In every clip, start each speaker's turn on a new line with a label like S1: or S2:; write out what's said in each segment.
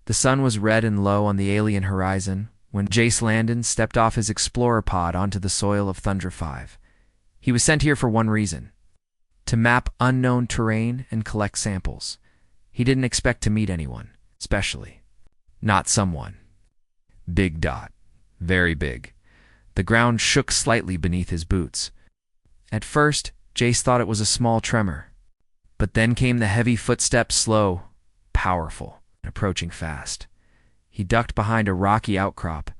S1: The sun was red and low on the alien horizon when Jace Landon stepped off his explorer pod onto the soil of Thundra 5. He was sent here for one reason: to map unknown terrain and collect samples. He didn't expect to meet anyone, especially not someone. Big dot. Very big. The ground shook slightly beneath his boots. At first, Jace thought it was a small tremor. But then came the heavy footsteps, slow, powerful, and approaching fast. He ducked behind a rocky outcrop,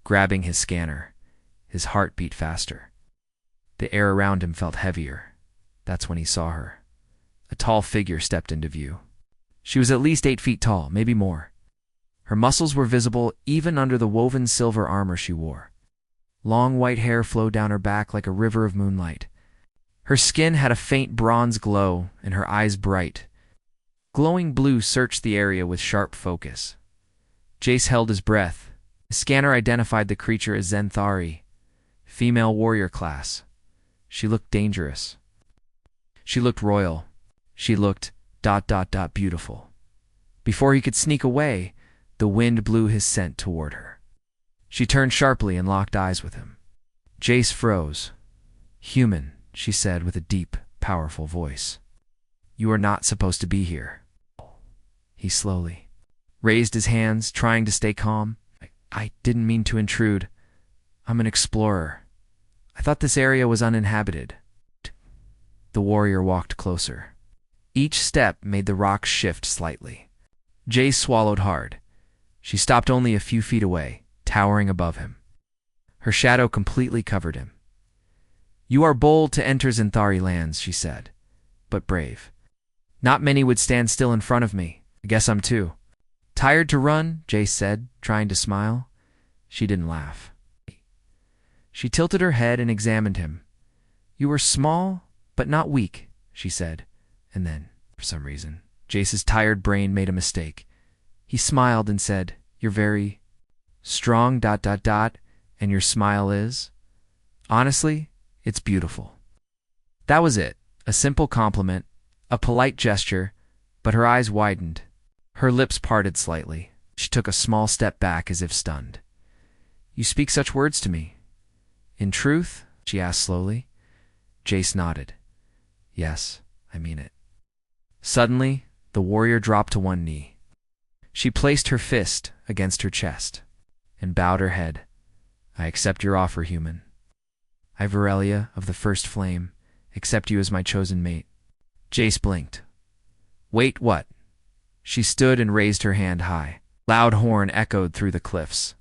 S1: grabbing his scanner. His heart beat faster. The air around him felt heavier. That's when he saw her. A tall figure stepped into view. She was at least 8 feet tall, maybe more. Her muscles were visible even under the woven silver armor she wore. Long white hair flowed down her back like a river of moonlight. Her skin had a faint bronze glow, and her eyes bright. Glowing blue searched the area with sharp focus. Jace held his breath. The scanner identified the creature as Zenthari, female warrior class. She looked dangerous. She looked royal. She looked ... beautiful. Before he could sneak away, the wind blew his scent toward her. She turned sharply and locked eyes with him. Jace froze. "Human," she said with a deep, powerful voice. "You are not supposed to be here." He slowly raised his hands, trying to stay calm. I didn't mean to intrude. I'm an explorer. I thought this area was uninhabited." The warrior walked closer. Each step made the rocks shift slightly. Jace swallowed hard. She stopped only a few feet away, towering above him. Her shadow completely covered him. "You are bold to enter Zenthari lands," she said, "but brave. Not many would stand still in front of me. I guess I'm too." "Tired to run?" Jace said, trying to smile. She didn't laugh. She tilted her head and examined him. "You are small, but not weak," she said. And then, for some reason, Jace's tired brain made a mistake. He smiled and said, "You're very strong ... and your smile is? Honestly, it's beautiful." That was it. A simple compliment, a polite gesture, but her eyes widened. Her lips parted slightly. She took a small step back as if stunned. "You speak such words to me." "In truth?" she asked slowly. Jace nodded. "Yes, I mean it." Suddenly, the warrior dropped to one knee. She placed her fist against her chest and bowed her head. "I accept your offer, human. I, Virelia of the First Flame, accept you as my chosen mate." Jace blinked. "Wait, what?" She stood and raised her hand high. Loud horn echoed through the cliffs.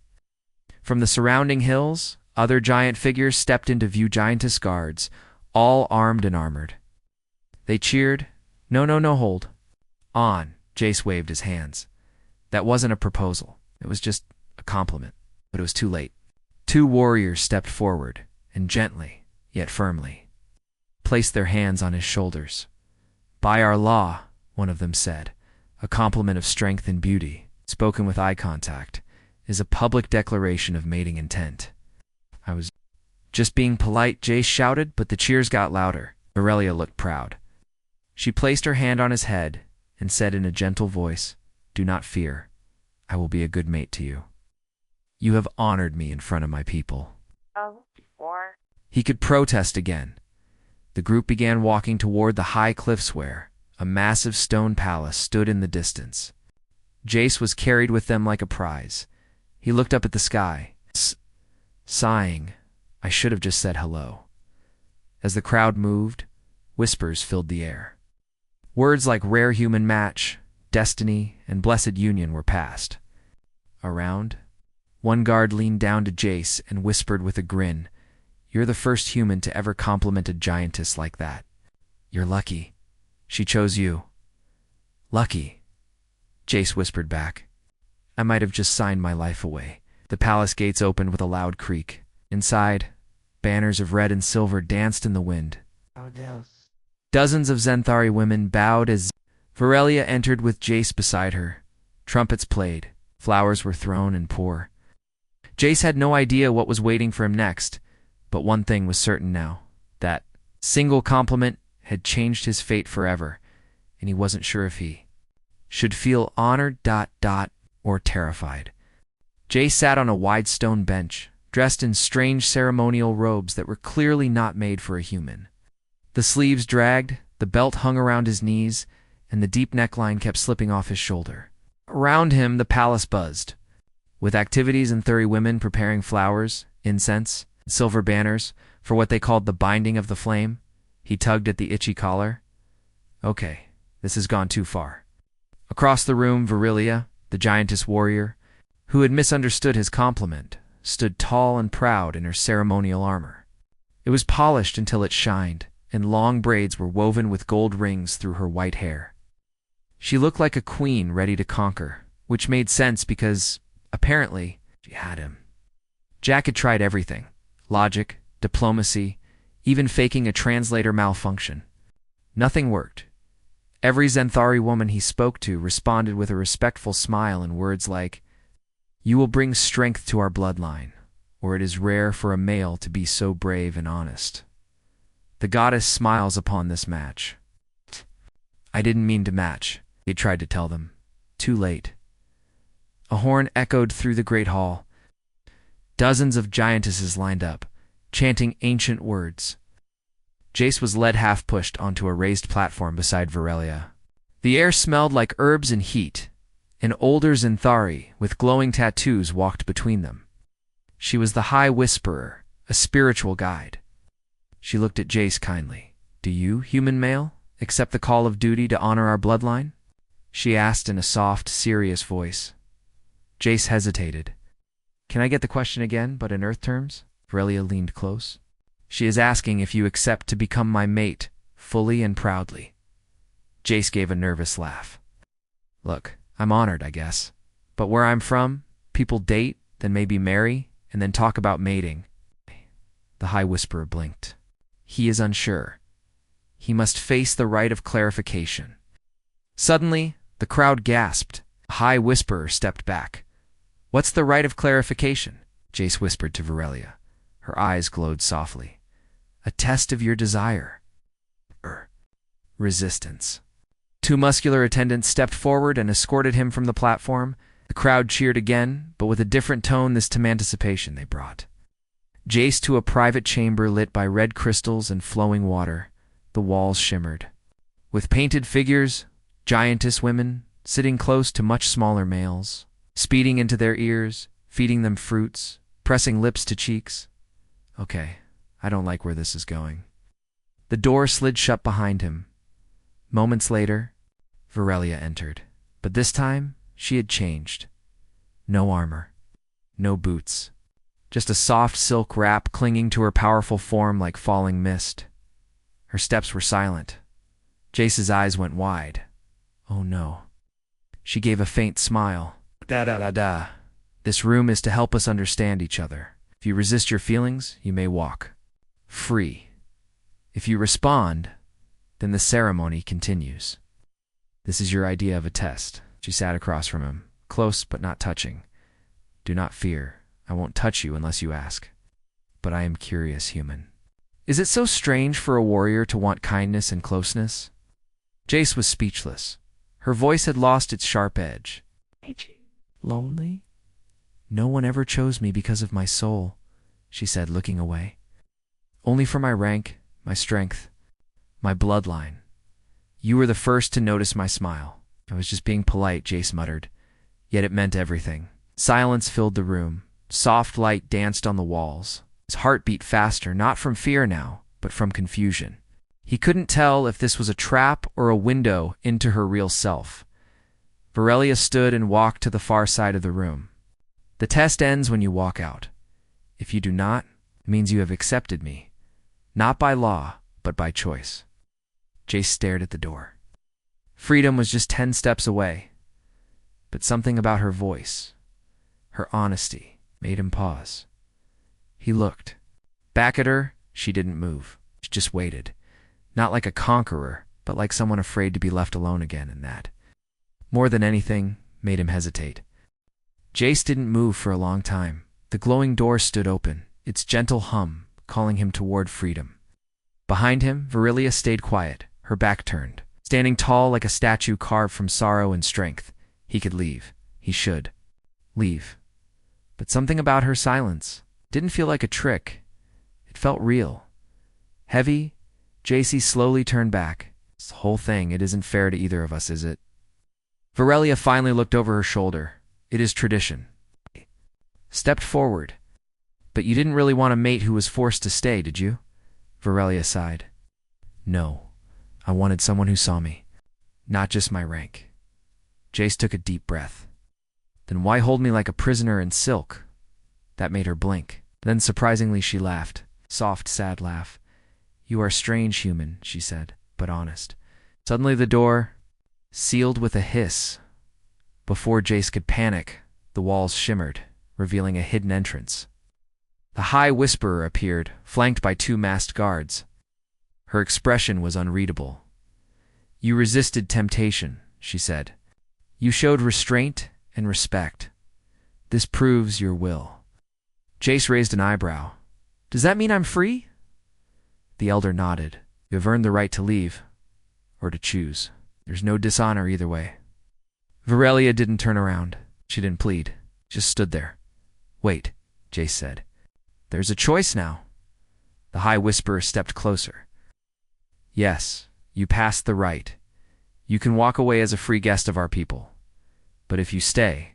S1: From the surrounding hills, other giant figures stepped into view, Giantess guards, all armed and armored. They cheered. No, hold. On." Jace waved his hands. That wasn't a proposal. It was just a compliment. But it was too late. 2 warriors stepped forward, and gently, yet firmly, placed their hands on his shoulders. "By our law," one of them said, "a compliment of strength and beauty, spoken with eye contact, is a public declaration of mating intent." "I was just being polite," Jace shouted, but the cheers got louder. Virelia looked proud. She placed her hand on his head and said in a gentle voice, "Do not fear. I will be a good mate to you. You have honored me in front of my people." He could protest again. The group began walking toward the high cliffs where a massive stone palace stood in the distance. Jace was carried with them like a prize. He looked up at the sky, sighing, "I should have just said hello." As the crowd moved, whispers filled the air. Words like rare human match, destiny, and blessed union were passed. Around, one guard leaned down to Jace and whispered with a grin, "You're the first human to ever compliment a giantess like that. You're lucky. She chose you." "Lucky," Jace whispered back. "I might have just signed my life away." The palace gates opened with a loud creak. Inside, banners of red and silver danced in the wind. Dozens of Zenthari women bowed as Virelia entered with Jace beside her. Trumpets played. Flowers were thrown and poured. Jace had no idea what was waiting for him next, but one thing was certain now. That single compliment had changed his fate forever, and he wasn't sure if he should feel honored ... or terrified. Jace sat on a wide stone bench, dressed in strange ceremonial robes that were clearly not made for a human. The sleeves dragged, the belt hung around his knees, and the deep neckline kept slipping off his shoulder. Around him, the palace buzzed, with activities and 30 women preparing flowers, incense, and silver banners for what they called the binding of the flame. He tugged at the itchy collar. Okay, this has gone too far. Across the room, Virilia, the giantess warrior, who had misunderstood his compliment, stood tall and proud in her ceremonial armor. It was polished until it shined, and long braids were woven with gold rings through her white hair. She looked like a queen ready to conquer, which made sense because, apparently, she had him. Jack had tried everything: logic, diplomacy, even faking a translator malfunction. Nothing worked. Every Zenthari woman he spoke to responded with a respectful smile and words like, "You will bring strength to our bloodline," or "It is rare for a male to be so brave and honest." The goddess smiles upon this match. I didn't mean to match, he tried to tell them. Too late. A horn echoed through the great hall. Dozens of giantesses lined up, chanting ancient words. Jace was led half-pushed onto a raised platform beside Virilia. The air smelled like herbs and heat. An older Zenthari with glowing tattoos walked between them. She was the High Whisperer, a spiritual guide. She looked at Jace kindly. "Do you, human male, accept the call of duty to honor our bloodline?" she asked in a soft, serious voice. Jace hesitated. "Can I get the question again, but in Earth terms?" Virilia leaned close. "She is asking if you accept to become my mate, fully and proudly." Jace gave a nervous laugh. "Look, I'm honored, I guess. But where I'm from, people date, then maybe marry, and then talk about mating." The High Whisperer blinked. He is unsure. He must face the right of clarification. Suddenly, the crowd gasped. The High Whisperer stepped back. "What's the right of clarification?" Jace whispered to Virilia. Her eyes glowed softly. "A test of your desire." Resistance. 2 muscular attendants stepped forward and escorted him from the platform. The crowd cheered again, but with a different tone this time anticipation they brought. Jace to a private chamber lit by red crystals and flowing water. The walls shimmered. With painted figures, giantess women, sitting close to much smaller males, speeding into their ears, feeding them fruits, pressing lips to cheeks. Okay, I don't like where this is going. The door slid shut behind him. Moments later, Virilia entered. But this time, she had changed. No armor. No boots. Just a soft silk wrap clinging to her powerful form like falling mist. Her steps were silent. Jace's eyes went wide. Oh no. She gave a faint smile. Da-da-da-da. This room is to help us understand each other. If you resist your feelings, you may walk. Free. If you respond, then the ceremony continues. This is your idea of a test. She sat across from him, close but not touching. Do not fear. I won't touch you unless you ask. But I am curious, human. Is it so strange for a warrior to want kindness and closeness? Jace was speechless. Her voice had lost its sharp edge. Lonely? No one ever chose me because of my soul, she said, looking away. Only for my rank, my strength, my bloodline. You were the first to notice my smile. I was just being polite, Jace muttered. Yet it meant everything. Silence filled the room. Soft light danced on the walls. His heart beat faster, not from fear now, but from confusion. He couldn't tell if this was a trap or a window into her real self. Virilia stood and walked to the far side of the room. The test ends when you walk out. If you do not, it means you have accepted me. Not by law, but by choice. Jace stared at the door. Freedom was just 10 steps away. But something about her voice, her honesty, made him pause. He looked. Back at her, she didn't move. She just waited. Not like a conqueror, but like someone afraid to be left alone again, and that, more than anything, made him hesitate. Jace didn't move for a long time. The glowing door stood open, its gentle hum calling him toward freedom. Behind him, Virilia stayed quiet, her back turned. Standing tall like a statue carved from sorrow and strength. He could leave. He should. leave. But something about her silence didn't feel like a trick. It felt real. Heavy, JC slowly turned back. This whole thing, it isn't fair to either of us, is it? Varelia finally looked over her shoulder. It is tradition. Stepped forward. But you didn't really want a mate who was forced to stay, did you? Varelia sighed. No, I wanted someone who saw me, not just my rank. Jace took a deep breath. Then why hold me like a prisoner in silk? That made her blink. Then surprisingly she laughed. Soft, sad laugh. You are strange, human, she said, but honest. Suddenly the door sealed with a hiss. Before Jace could panic, the walls shimmered, revealing a hidden entrance. The High Whisperer appeared, flanked by 2 masked guards. Her expression was unreadable. You resisted temptation, she said. You showed restraint and respect. This proves your will. Jace raised an eyebrow. Does that mean I'm free? The elder nodded. You have earned the right to leave, or to choose. There's no dishonor either way. Varelia didn't turn around. She didn't plead. Just stood there. Wait, Jace said. There's a choice now. The High Whisperer stepped closer. Yes, you passed the rite. You can walk away as a free guest of our people. But if you stay,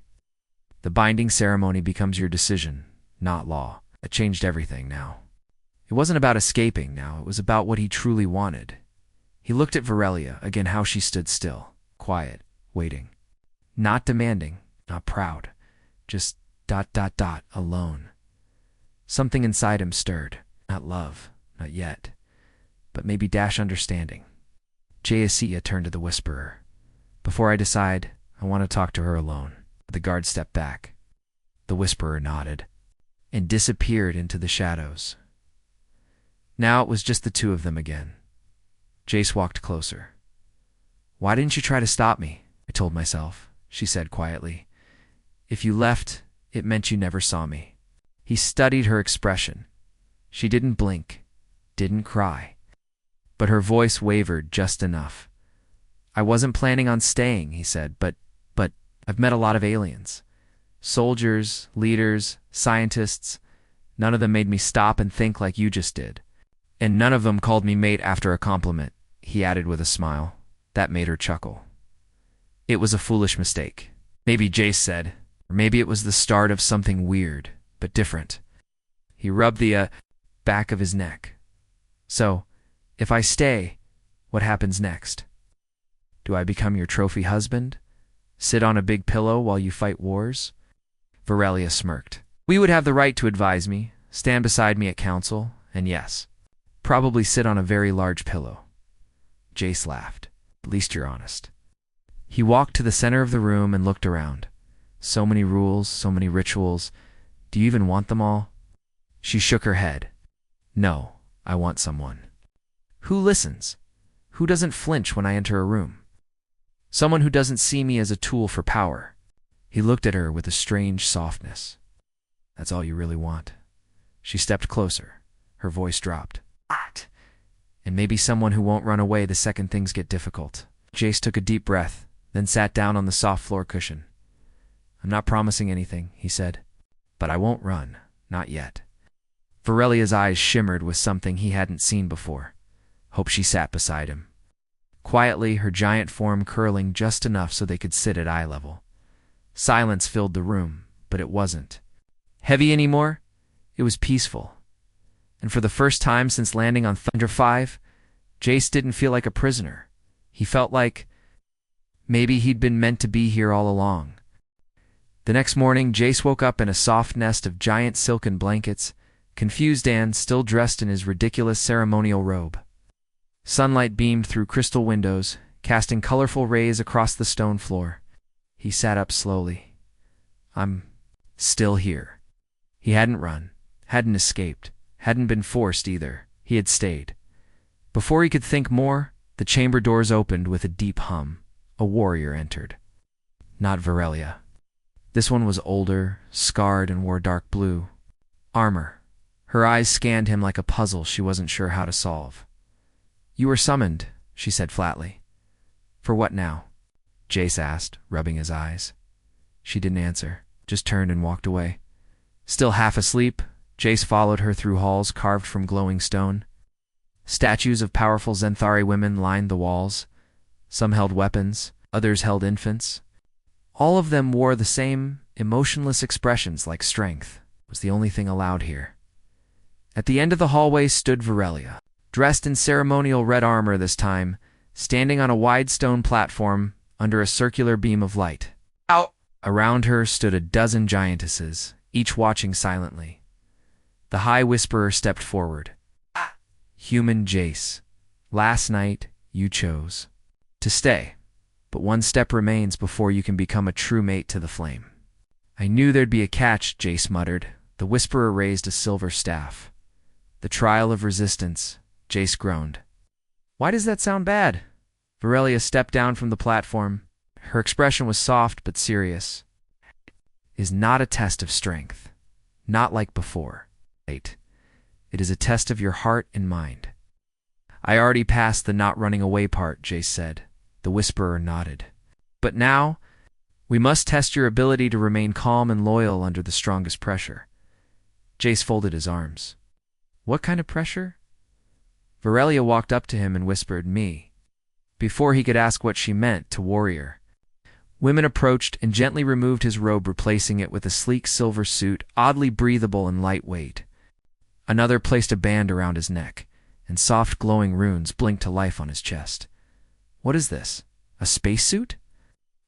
S1: the binding ceremony becomes your decision, not law. It changed everything now. It wasn't about escaping now, it was about what he truly wanted. He looked at Varelia, again how she stood still, quiet, waiting. Not demanding, not proud, just ... alone. Something inside him stirred. Not love, not yet, but maybe understanding. Jayasia turned to the Whisperer. Before I decide, I want to talk to her alone. The guard stepped back. The Whisperer nodded and disappeared into the shadows. Now it was just the 2 of them again. Jace walked closer. Why didn't you try to stop me? I told myself, she said quietly. If you left, it meant you never saw me. He studied her expression. She didn't blink, didn't cry, but her voice wavered just enough. I wasn't planning on staying, he said, but I've met a lot of aliens. Soldiers, leaders, scientists. None of them made me stop and think like you just did. And none of them called me mate after a compliment, he added with a smile. That made her chuckle. It was a foolish mistake. Maybe Jace said, or maybe it was the start of something weird, but different. He rubbed the back of his neck. So, if I stay, what happens next? Do I become your trophy husband? Sit on a big pillow while you fight wars? Varelia smirked. We would have the right to advise me, stand beside me at council, and yes, probably sit on a very large pillow. Jace laughed. At least you're honest. He walked to the center of the room and looked around. So many rules, so many rituals. Do you even want them all? She shook her head. No, I want someone. Who listens? Who doesn't flinch when I enter a room? Someone who doesn't see me as a tool for power. He looked at her with a strange softness. That's all you really want? She stepped closer. Her voice dropped. What? And maybe someone who won't run away the second things get difficult. Jace took a deep breath, then sat down on the soft floor cushion. I'm not promising anything, he said, but I won't run, not yet. Varelia's eyes shimmered with something he hadn't seen before. Hope she sat beside him. Quietly, her giant form curling just enough so they could sit at eye level. Silence filled the room, but it wasn't heavy anymore. It was peaceful. And for the first time since landing on Thunder 5, Jace didn't feel like a prisoner. He felt like maybe he'd been meant to be here all along. The next morning, Jace woke up in a soft nest of giant silken blankets, confused and still dressed in his ridiculous ceremonial robe. Sunlight beamed through crystal windows, casting colorful rays across the stone floor. He sat up slowly. I'm still here. He hadn't run, hadn't escaped, hadn't been forced either. He had stayed. Before he could think more, the chamber doors opened with a deep hum. A warrior entered. Not Varelia. This one was older, scarred, and wore dark blue armor. Her eyes scanned him like a puzzle she wasn't sure how to solve. You were summoned, she said flatly. For what now? Jace asked, rubbing his eyes. She didn't answer, just turned and walked away. Still half asleep, Jace followed her through halls carved from glowing stone. Statues of powerful Zenthari women lined the walls. Some held weapons, others held infants. All of them wore the same emotionless expressions like strength was the only thing allowed here. At the end of the hallway stood Virelia, dressed in ceremonial red armor this time, standing on a wide stone platform under a circular beam of light. Out! Around her stood a dozen giantesses, each watching silently. The High Whisperer stepped forward. Human Jace, last night you chose to stay, but one step remains before you can become a true mate to the flame. I knew there'd be a catch, Jace muttered. The Whisperer raised a silver staff. The trial of resistance, Jace groaned. Why does that sound bad? Virelia stepped down from the platform. Her expression was soft but serious. Is not a test of strength, not like before. It is a test of your heart and mind. I already passed the not running away part, Jace said. The Whisperer nodded. But now, we must test your ability to remain calm and loyal under the strongest pressure. Jace folded his arms. What kind of pressure? Virelia walked up to him and whispered, me. Before he could ask what she meant to warrior. Women approached and gently removed his robe, replacing it with a sleek silver suit, oddly breathable and lightweight. Another placed a band around his neck, and soft glowing runes blinked to life on his chest. What is this? A spacesuit?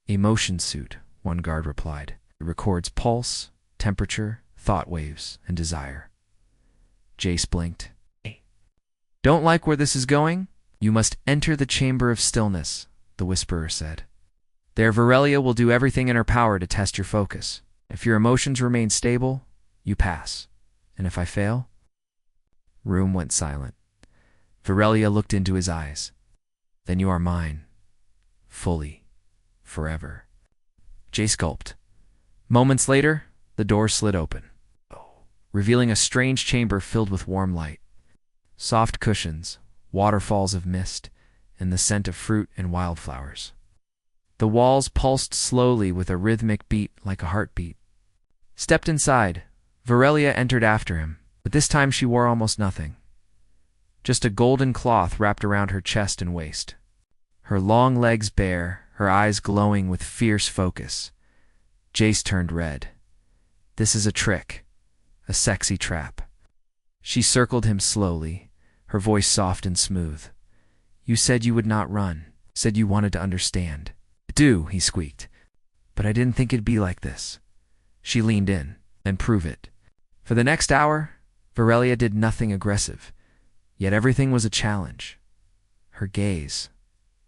S1: A motion suit, one guard replied. It records pulse, temperature, thought waves, and desire. Jace blinked. Don't like where this is going? You must enter the Chamber of Stillness, the Whisperer said. There Virelia will do everything in her power to test your focus. If your emotions remain stable, you pass. And if I fail? Room went silent. Virelia looked into his eyes. Then you are mine. Fully. Forever. Jace gulped. Moments later, the door slid open, revealing a strange chamber filled with warm light. Soft cushions, waterfalls of mist, and the scent of fruit and wildflowers. The walls pulsed slowly with a rhythmic beat like a heartbeat. Stepped inside, Virelia entered after him, but this time she wore almost nothing. Just a golden cloth wrapped around her chest and waist. Her long legs bare, her eyes glowing with fierce focus. Jace turned red. This is a trick, a sexy trap. She circled him slowly, her voice soft and smooth. You said you would not run, said you wanted to understand. Do, he squeaked. But I didn't think it'd be like this. She leaned in, then prove it. For the next hour, Virelia did nothing aggressive, yet everything was a challenge. Her gaze,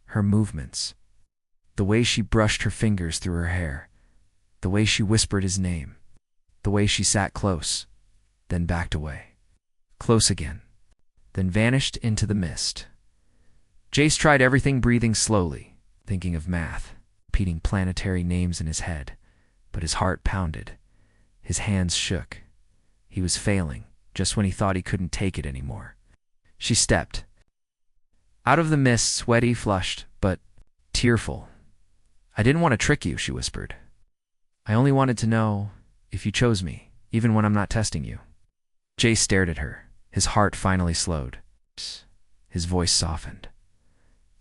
S1: her movements, the way she brushed her fingers through her hair, the way she whispered his name, the way she sat close, then backed away. Close again, then vanished into the mist. Jace tried everything, breathing slowly, thinking of math, repeating planetary names in his head, but his heart pounded. His hands shook. He was failing, just when he thought he couldn't take it anymore. She stepped out of the mist, sweaty, flushed, but tearful. I didn't want to trick you, she whispered. I only wanted to know if you chose me, even when I'm not testing you. Jace stared at her. His heart finally slowed. His voice softened.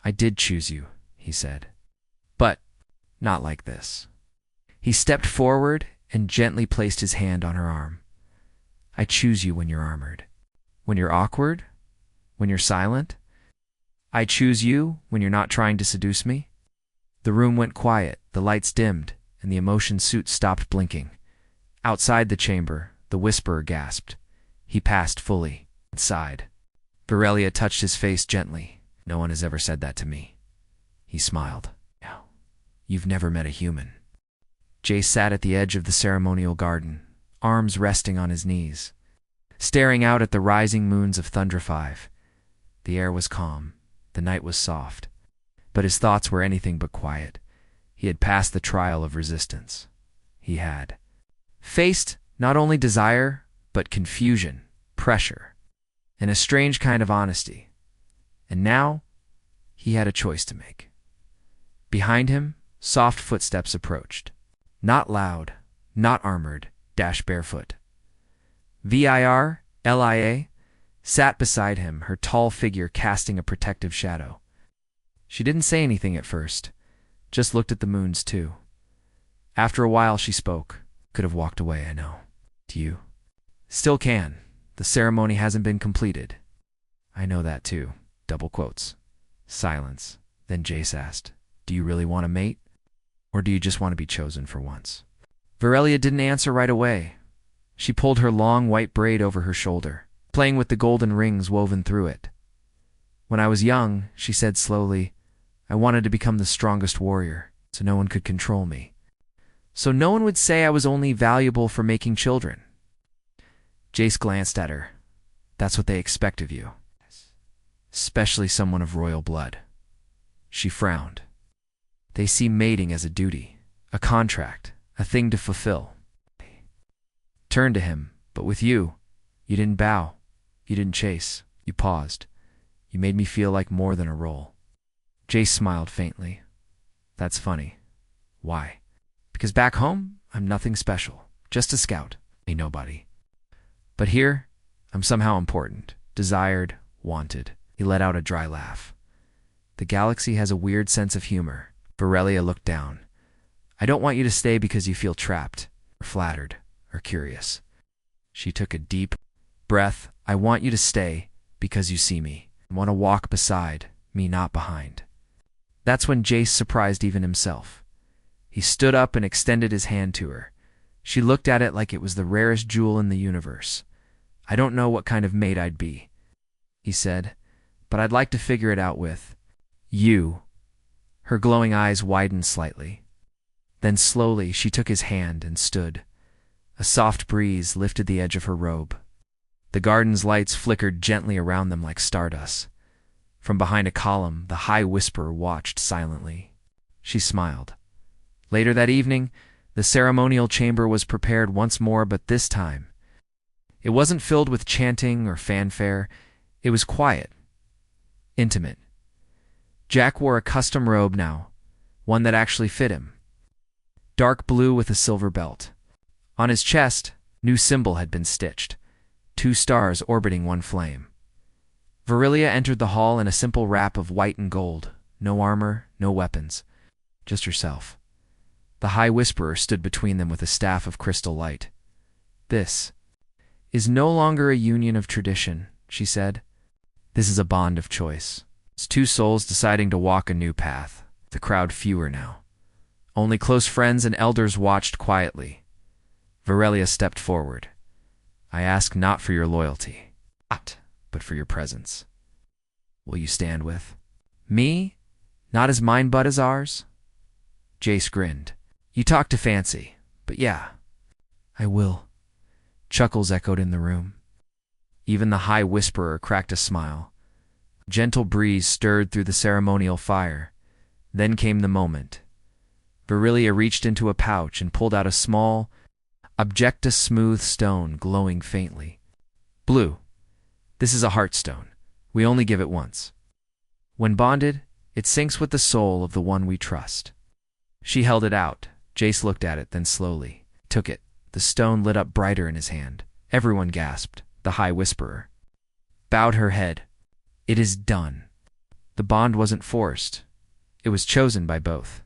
S1: I did choose you, he said. But not like this. He stepped forward and gently placed his hand on her arm. I choose you when you're armored. When you're awkward? When you're silent? I choose you when you're not trying to seduce me? The room went quiet, the lights dimmed, and the emotion suit stopped blinking. Outside the chamber, the Whisperer gasped. He passed fully, and sighed. Virelia touched his face gently. No one has ever said that to me. He smiled. No, you've never met a human. Jace sat at the edge of the ceremonial garden, arms resting on his knees, staring out at the rising moons of Thundra 5. The air was calm, the night was soft, but his thoughts were anything but quiet. He had passed the trial of resistance. He had faced not only desire, but confusion, pressure, and a strange kind of honesty. And now, he had a choice to make. Behind him, soft footsteps approached. Not loud, not armored, dash barefoot. Virlia sat beside him, her tall figure casting a protective shadow. She didn't say anything at first, just looked at the moons too. After a while she spoke. Could have walked away, I know. Do you? Still can. The ceremony hasn't been completed. I know that too. Double quotes. Silence. Then Jace asked, do you really want to mate? Or do you just want to be chosen for once? Virelia didn't answer right away. She pulled her long white braid over her shoulder, playing with the golden rings woven through it. When I was young, she said slowly, I wanted to become the strongest warrior, so no one could control me. So no one would say I was only valuable for making children. Jace glanced at her. That's what they expect of you. Especially someone of royal blood. She frowned. They see mating as a duty, a contract, a thing to fulfill. Turned to him, but with you, you didn't bow, you didn't chase, you paused. You made me feel like more than a role. Jace smiled faintly. That's funny. Why? Because back home, I'm nothing special, just a scout, a nobody. But here, I'm somehow important, desired, wanted. He let out a dry laugh. The galaxy has a weird sense of humor. Virelia looked down. I don't want you to stay because you feel trapped, or flattered, or curious. She took a deep breath. I want you to stay because you see me. I want to walk beside me, not behind. That's when Jace surprised even himself. He stood up and extended his hand to her. She looked at it like it was the rarest jewel in the universe. I don't know what kind of mate I'd be, he said, but I'd like to figure it out with you. Her glowing eyes widened slightly. Then slowly she took his hand and stood. A soft breeze lifted the edge of her robe. The garden's lights flickered gently around them like stardust. From behind a column, the High Whisperer watched silently. She smiled. Later that evening, the ceremonial chamber was prepared once more, but this time, it wasn't filled with chanting or fanfare. It was quiet, intimate. Jack wore a custom robe now, one that actually fit him. Dark blue with a silver belt. On his chest, new symbol had been stitched, 2 stars orbiting one flame. Virelia entered the hall in a simple wrap of white and gold. No armor, no weapons, just herself. The High Whisperer stood between them with a staff of crystal light. This is no longer a union of tradition, she said. This is a bond of choice. It's 2 souls deciding to walk a new path. The crowd fewer now. Only close friends and elders watched quietly. Virelia stepped forward. I ask not for your loyalty, but for your presence. Will you stand with me? Not as mine but as ours? Jace grinned. You talk to fancy, but yeah, I will. Chuckles echoed in the room. Even the High Whisperer cracked a smile. A gentle breeze stirred through the ceremonial fire. Then came the moment. Virelia reached into a pouch and pulled out a small, objecta-smooth stone glowing faintly. Blue. This is a heartstone. We only give it once. When bonded, it syncs with the soul of the one we trust. She held it out. Jace looked at it, then slowly took it. The stone lit up brighter in his hand. Everyone gasped. The High Whisperer bowed her head. It is done. The bond wasn't forced. It was chosen by both.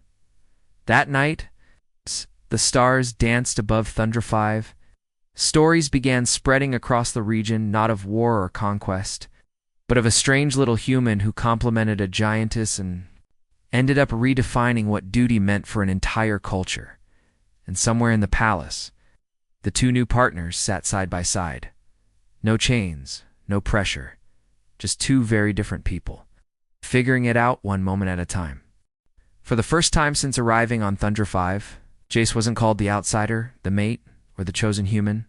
S1: That night, the stars danced above Thundra 5. Stories began spreading across the region, not of war or conquest, but of a strange little human who complemented a giantess and ended up redefining what duty meant for an entire culture. And somewhere in the palace, the 2 new partners sat side by side. No chains, no pressure, just 2 very different people, figuring it out one moment at a time. For the first time since arriving on Thundra 5, Jace wasn't called the outsider, the mate, or the chosen human.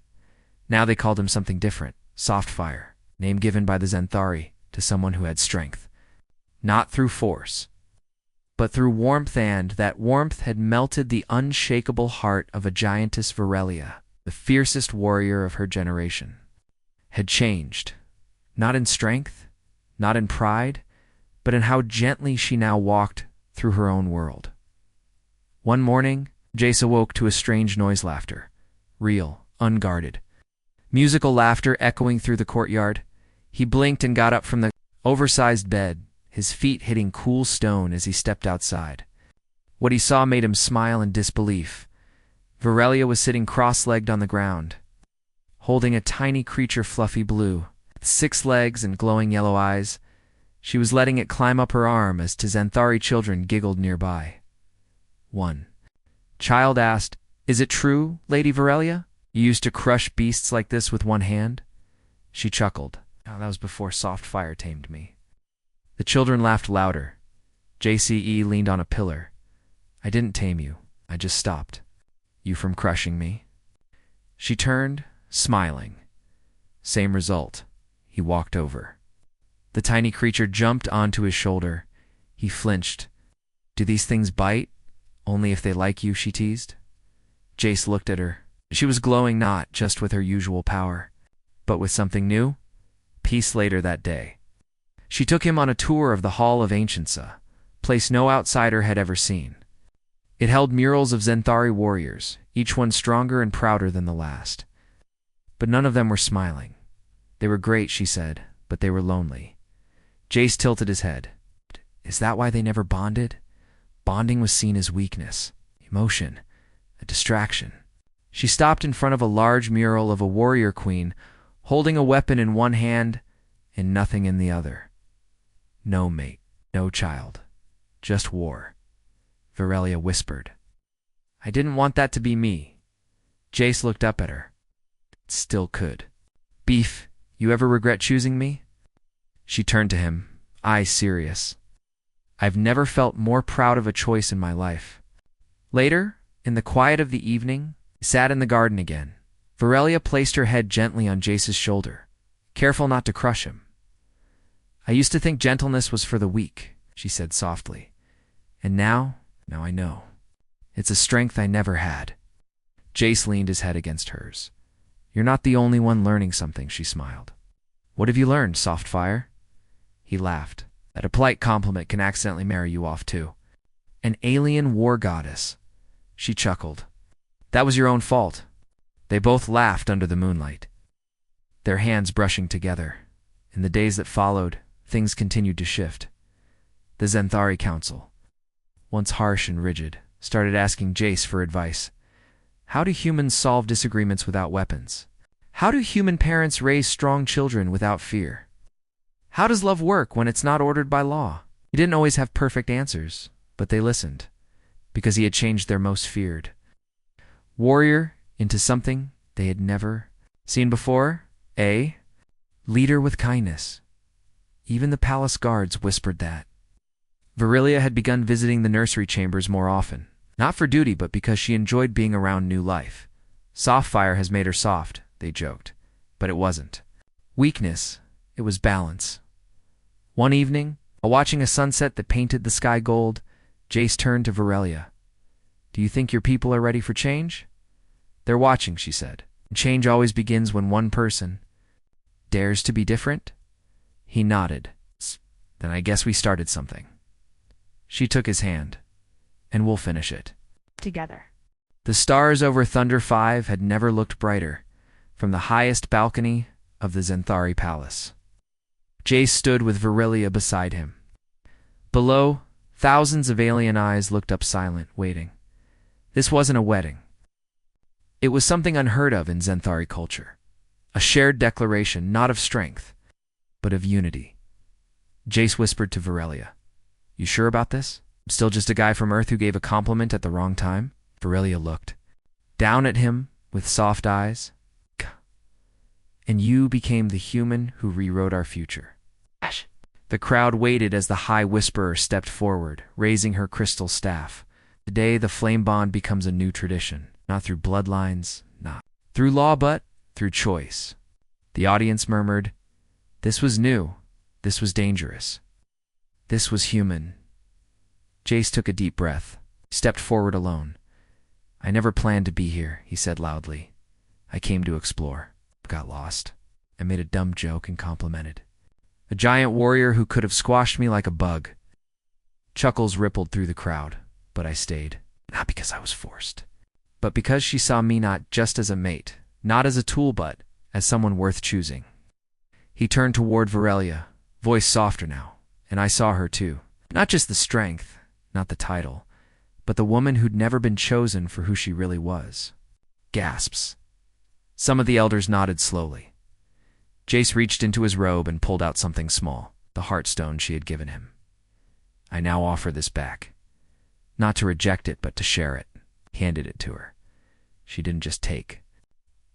S1: Now they called him something different, Softfire, name given by the Zenthari to someone who had strength. Not through force, but through warmth, and that warmth had melted the unshakable heart of a giantess. Virelia, the fiercest warrior of her generation, had changed, not in strength, not in pride, but in how gently she now walked through her own world. One morning, Jace awoke to a strange noise laughter. real, unguarded. Musical laughter echoing through the courtyard. He blinked and got up from the oversized bed, his feet hitting cool stone as he stepped outside. What he saw made him smile in disbelief. Virelia was sitting cross-legged on the ground, holding a tiny creature fluffy blue, with 6 legs and glowing yellow eyes. She was letting it climb up her arm as Xanthari children giggled nearby. One child asked, "Is it true, Lady Virelia? You used to crush beasts like this with one hand?" She chuckled. Oh, that was before soft fire tamed me. The children laughed louder. JCE leaned on a pillar. "I didn't tame you. I just stopped you from crushing me." She turned, smiling. Same result. He walked over. The tiny creature jumped onto his shoulder. He flinched. "Do these things bite? Only if they like you," she teased. Jace looked at her. She was glowing not just with her usual power, but with something new. Peace later that day. She took him on a tour of the Hall of Ancients, a place no outsider had ever seen. It held murals of Xanthari warriors, each one stronger and prouder than the last. But none of them were smiling. They were great, she said, but they were lonely. Jace tilted his head. Is that why they never bonded? Bonding was seen as weakness, emotion, a distraction. She stopped in front of a large mural of a warrior queen, holding a weapon in one hand and nothing in the other. No mate, no child, just war. Virelia whispered. I didn't want that to be me. Jace looked up at her. It still could. Beef, you ever regret choosing me? She turned to him, eyes serious. I've never felt more proud of a choice in my life. Later, in the quiet of the evening, he sat in the garden again. Virelia placed her head gently on Jace's shoulder, careful not to crush him. I used to think gentleness was for the weak, she said softly. And now I know. It's a strength I never had. Jace leaned his head against hers. You're not the only one learning something, she smiled. What have you learned, soft fire? He laughed. That a polite compliment can accidentally marry you off too. An alien war goddess. She chuckled. That was your own fault. They both laughed under the moonlight, their hands brushing together. In the days that followed, things continued to shift. The Xanthari Council, once harsh and rigid, started asking Jace for advice. How do humans solve disagreements without weapons? How do human parents raise strong children without fear? How does love work when it's not ordered by law? He didn't always have perfect answers, but they listened, because he had changed their most feared warrior into something they had never seen before. A leader with kindness. Even the palace guards whispered that. Virelia had begun visiting the nursery chambers more often, not for duty but because she enjoyed being around new life. Soft fire has made her soft, they joked, but it wasn't weakness, it was balance. One evening, while watching a sunset that painted the sky gold, Jace turned to Virelia. Do you think your people are ready for change? They're watching, she said. Change always begins when one person dares to be different. He nodded. Then I guess we started something. She took his hand. And we'll finish it
S2: together.
S1: The stars over Thunder 5 had never looked brighter from the highest balcony of the Xanthari Palace. Jace stood with Virelia beside him. Below, thousands of alien eyes looked up silent, waiting. This wasn't a wedding. It was something unheard of in Xanthari culture. A shared declaration, not of strength, but of unity. Jace whispered to Virelia. You sure about this? I'm still just a guy from Earth who gave a compliment at the wrong time? Virelia looked down at him with soft eyes. And you became the human who rewrote our future. Ash. The crowd waited as the High Whisperer stepped forward, raising her crystal staff. Today, the flame bond becomes a new tradition, not through bloodlines, not through law, but through choice. The audience murmured, this was new, this was dangerous, this was human. Jace took a deep breath, stepped forward alone. I never planned to be here, he said loudly. I came to explore. Got lost. I made a dumb joke and complimented. A giant warrior who could have squashed me like a bug. Chuckles rippled through the crowd, but I stayed. Not because I was forced. but because she saw me not just as a mate, not as a tool, but as someone worth choosing. He turned toward Varelia, voice softer now, and I saw her too. Not just the strength, not the title, but the woman who'd never been chosen for who she really was. Gasps. Some of the elders nodded slowly. Jace reached into his robe and pulled out something small, the heartstone she had given him. I now offer this back. Not to reject it, but to share it. He handed it to her. She didn't just take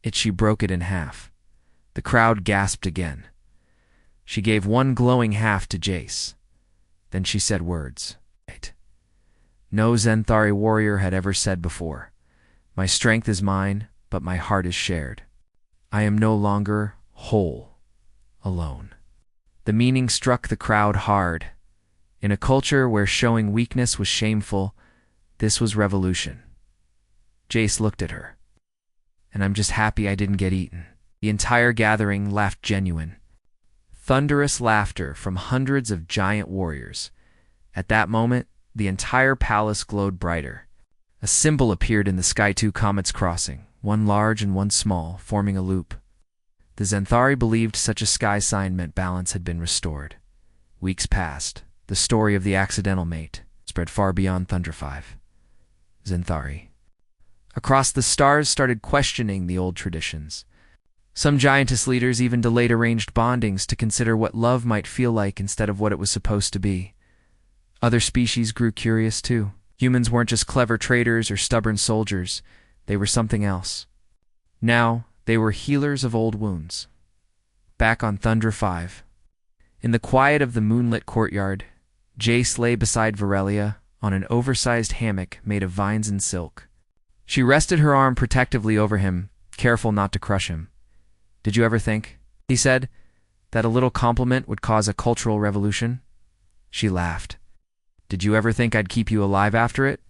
S1: it, she broke it in half. The crowd gasped again. She gave one glowing half to Jace. Then she said words. No Xanthari warrior had ever said before. My strength is mine, but my heart is shared. I am no longer whole, alone. The meaning struck the crowd hard. In a culture where showing weakness was shameful, this was revolution. Jace looked at her. And I'm just happy I didn't get eaten. The entire gathering laughed genuine. Thunderous laughter from hundreds of giant warriors. At that moment, the entire palace glowed brighter. A symbol appeared in the sky, two comets crossing, one large and one small, forming a loop. The Xanthari believed such a sky sign meant balance had been restored. Weeks passed. The story of the accidental mate spread far beyond Thunderfive. Xanthari. Across the stars started questioning the old traditions. Some Giantess leaders even delayed arranged bondings to consider what love might feel like instead of what it was supposed to be. Other species grew curious too. Humans weren't just clever traders or stubborn soldiers. They were something else. Now, they were healers of old wounds. Back on Thunder 5. In the quiet of the moonlit courtyard, Jace lay beside Varelia on an oversized hammock made of vines and silk. She rested her arm protectively over him, careful not to crush him. Did you ever think, he said, that a little compliment would cause a cultural revolution? She laughed. Did you ever think I'd keep you alive after it?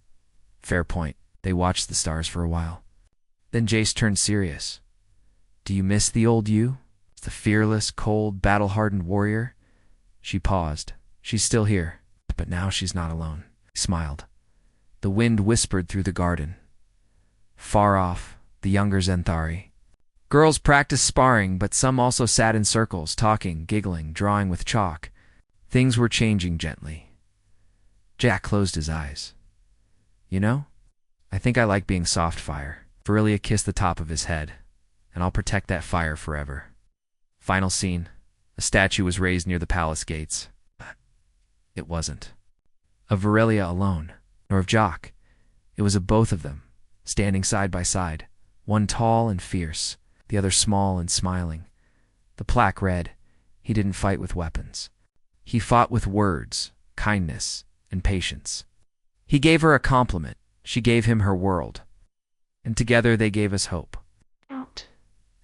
S1: Fair point. They watched the stars for a while. Then Jace turned serious. Do you miss the old you? The fearless, cold, battle-hardened warrior? She paused. She's still here, but now she's not alone. He smiled. The wind whispered through the garden. Far off, the younger Xanthari. Girls practiced sparring, but some also sat in circles, talking, giggling, drawing with chalk. Things were changing gently. Jack closed his eyes. You know, I think I like being soft fire. Varelia kissed the top of his head, and I'll protect that fire forever. Final scene. A statue was raised near the palace gates. It wasn't of Varelia alone, nor of Jock. It was of both of them, standing side by side, one tall and fierce, the other small and smiling. The plaque read, he didn't fight with weapons. He fought with words, kindness, and patience. He gave her a compliment. She gave him her world. And together they gave us hope.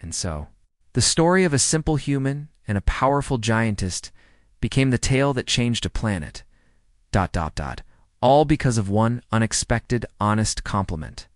S1: And so, the story of a simple human and a powerful giantess became the tale that changed a planet. All because of one unexpected, honest compliment.